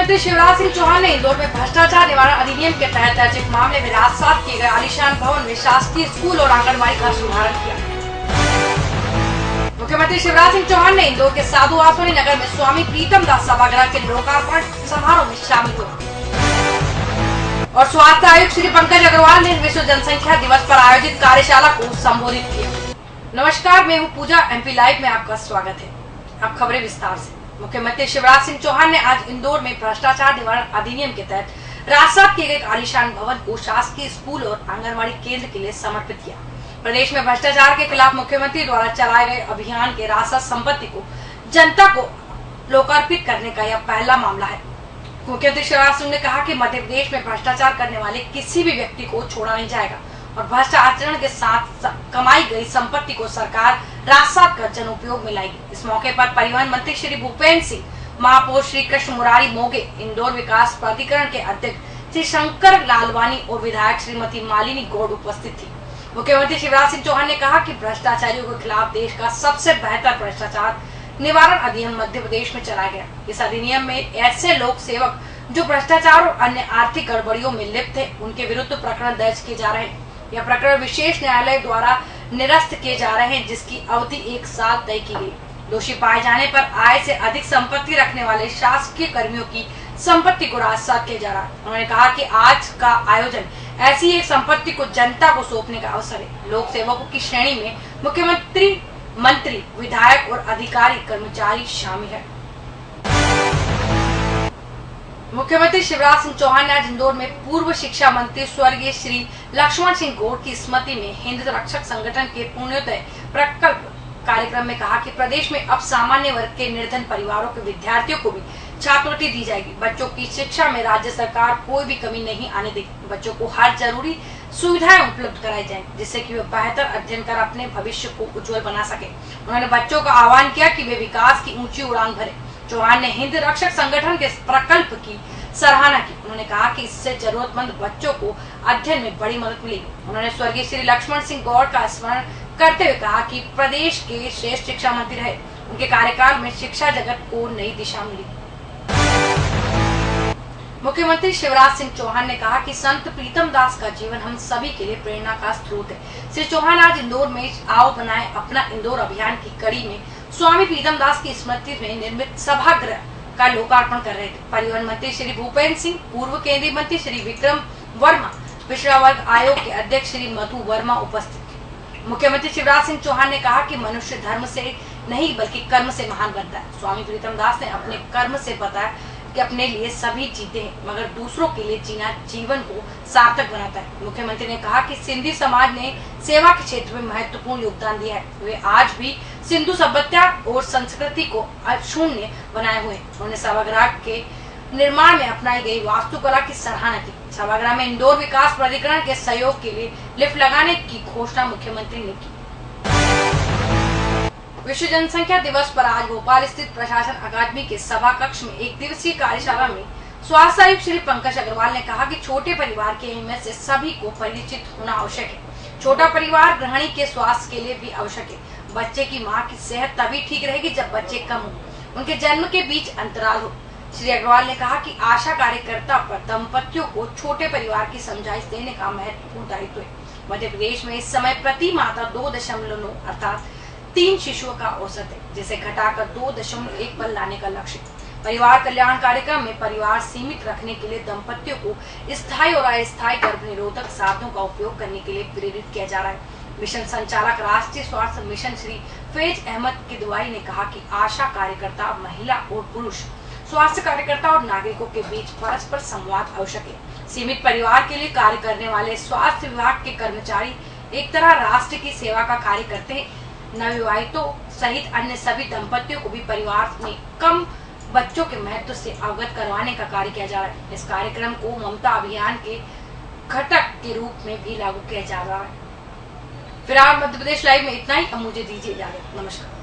मुख्यमंत्री शिवराज सिंह चौहान ने इंदौर में भ्रष्टाचार निवारण अधिनियम के तहत दर्ज एक मामले में राजसात किए गए आलीशान भवन में शासकीय स्कूल और आंगनबाड़ी का शुभारंभ किया। मुख्यमंत्री शिवराज सिंह चौहान ने इंदौर के साधु वासवानी नगर में स्वामी प्रीतम दास सभागृह के लोकार्पण समारोह में शामिल हुए और स्वास्थ्य आयुक्त श्री पंकज अग्रवाल ने विश्व जनसंख्या दिवस पर आयोजित कार्यशाला को संबोधित किया। नमस्कार, मैं हूँ पूजा, MP लाइव में आपका स्वागत है। अब खबरें विस्तार से। मुख्यमंत्री शिवराज सिंह चौहान ने आज इंदौर में भ्रष्टाचार निवारण अधिनियम के तहत राजसात किए गए आलीशान भवन को शासकीय स्कूल और आंगनबाड़ी केंद्र के लिए समर्पित किया। प्रदेश में भ्रष्टाचार के खिलाफ मुख्यमंत्री द्वारा चलाए गए अभियान के राजसात संपत्ति को जनता को लोकार्पित करने का यह पहला मामला है। मुख्यमंत्री शिवराज सिंह ने कहा कि मध्य प्रदेश में भ्रष्टाचार करने वाले किसी भी व्यक्ति को छोड़ा नहीं जाएगा और भ्रष्ट आचरण के साथ कमाई गई संपत्ति को सरकार राजसात कर जन उपयोग में लाएगी। इस मौके पर परिवहन मंत्री श्री भूपेंद्र सिंह, महापौर श्री कृष्ण मुरारी मोगे, इंदौर विकास प्राधिकरण के अध्यक्ष श्री शंकर लालवानी और विधायक श्रीमती मालिनी गौड़ उपस्थित थी। मुख्यमंत्री शिवराज सिंह चौहान ने कहा कि भ्रष्टाचारियों के खिलाफ देश का सबसे बेहतर भ्रष्टाचार निवारण अधिनियम मध्य प्रदेश में चलाया गया। इस अधिनियम में ऐसे लोक सेवक जो भ्रष्टाचार और अन्य आर्थिक गड़बड़ियों में लिप्त थे, उनके विरुद्ध प्रकरण दर्ज किए जा रहे हैं। यह प्रकरण विशेष न्यायालय द्वारा निरस्त किए जा रहे हैं, जिसकी अवधि 1 साल तय की गई। दोषी पाए जाने पर आय से अधिक संपत्ति रखने वाले शासकीय कर्मियों की संपत्ति को राजसात किया जा रहा है। उन्होंने कहा कि आज का आयोजन ऐसी एक संपत्ति को जनता को सौंपने का अवसर है। लोक सेवकों की श्रेणी में मुख्यमंत्री, मंत्री, विधायक और अधिकारी कर्मचारी शामिल है। मुख्यमंत्री शिवराज सिंह चौहान ने आज इंदौर में पूर्व शिक्षा मंत्री स्वर्गीय श्री लक्ष्मण सिंह गौड़ की स्मृति में हिंद रक्षक संगठन के पुण्योदय प्रकल्प कार्यक्रम में कहा कि प्रदेश में अब सामान्य वर्ग के निर्धन परिवारों के विद्यार्थियों को भी छात्रवृत्ति दी जाएगी। बच्चों की शिक्षा में राज्य सरकार कोई भी कमी नहीं आने देगी। बच्चों को हर जरूरी सुविधाएं उपलब्ध कराई जाएंगी, जिससे कि वे बेहतर अध्ययन कर अपने भविष्य को उज्जवल बना सके। उन्होंने बच्चों का आह्वान किया कि वे विकास की ऊंची उड़ान भरे। चौहान ने हिंद रक्षक संगठन के प्रकल्प की सराहना की। उन्होंने कहा कि इससे जरूरतमंद बच्चों को अध्ययन में बड़ी मदद मिलेगी। उन्होंने स्वर्गीय श्री लक्ष्मण सिंह गौड़ का स्मरण करते हुए कहा कि प्रदेश के श्रेष्ठ शिक्षा मंत्री रहे। उनके कार्यकाल में शिक्षा जगत को नई दिशा मिली। मुख्यमंत्री शिवराज सिंह चौहान ने कहा कि संत प्रीतम दास का जीवन हम सभी के लिए प्रेरणा का स्रोत है। श्री चौहान आज इंदौर में आओ बनाए अपना इंदौर अभियान की कड़ी में स्वामी प्रीतम दास की स्मृति में निर्मित सभागृह का लोकार्पण कर रहे थे। परिवहन मंत्री श्री भूपेंद्र सिंह, पूर्व केंद्रीय मंत्री श्री विक्रम वर्मा, पिछड़ा वर्ग आयोग के अध्यक्ष श्री मधु वर्मा उपस्थित थे। मुख्यमंत्री शिवराज सिंह चौहान ने कहा कि मनुष्य धर्म से नहीं बल्कि कर्म से महान बनता है। स्वामी प्रीतम दास ने अपने कर्म से बताया कि अपने लिए सभी जीते हैं, मगर दूसरों के लिए जीना जीवन को सार्थक बनाता है। मुख्यमंत्री ने कहा कि सिंधी समाज ने सेवा के क्षेत्र में महत्वपूर्ण योगदान दिया है। वे आज भी सिंधु सभ्यता और संस्कृति को अक्षुण्य बनाए हुए हैं। उन्होंने सभागृह के निर्माण में अपनाई गई वास्तुकला की सराहना की। सभागृह में इंदौर विकास प्राधिकरण के सहयोग के लिए लिफ्ट लगाने की घोषणा मुख्यमंत्री ने की। विश्व जनसंख्या दिवस पर आज भोपाल स्थित प्रशासन अकादमी के सभा कक्ष में एक दिवसीय कार्यशाला में स्वास्थ्य आयुक्त श्री पंकज अग्रवाल ने कहा कि छोटे परिवार की अहमियत से सभी को परिचित होना आवश्यक है। छोटा परिवार गृहिणी के स्वास्थ्य के लिए भी आवश्यक है। बच्चे की मां की सेहत तभी ठीक रहेगी जब बच्चे कम हो, उनके जन्म के बीच अंतराल हो। श्री अग्रवाल ने कहा कि आशा कार्यकर्ता पर दंपतियों को छोटे परिवार की समझाइश देने का महत्वपूर्ण दायित्व है। मध्य प्रदेश में इस समय प्रति माता 2.9 अर्थात 3 शिशुओं का औसत है, जिसे घटाकर 2.1 पर लाने का लक्ष्य है। परिवार कल्याण कार्यक्रम में परिवार सीमित रखने के लिए दंपतियों को स्थायी और अस्थायी गर्भ निरोधक साधनों का उपयोग करने के लिए प्रेरित किया जा रहा है। मिशन संचालक राष्ट्रीय स्वास्थ्य मिशन श्री फैज अहमद किदवाई ने कहा कि आशा कार्यकर्ता, महिला और पुरुष स्वास्थ्य कार्यकर्ता और नागरिकों के बीच परस्पर संवाद आवश्यक है। सीमित परिवार के लिए कार्य करने वाले स्वास्थ्य विभाग के कर्मचारी एक तरह राष्ट्र की सेवा का कार्य करते हैं। नवविवाहितों सहित अन्य सभी दंपतियों को भी परिवार में कम बच्चों के महत्व से अवगत करवाने का कार्य किया जा रहा है। इस कार्यक्रम को ममता अभियान के घटक के रूप में भी लागू किया जा रहा है। फिलहाल मध्य प्रदेश लाइव में इतना ही। अब मुझे दीजिए इजाजत। नमस्कार।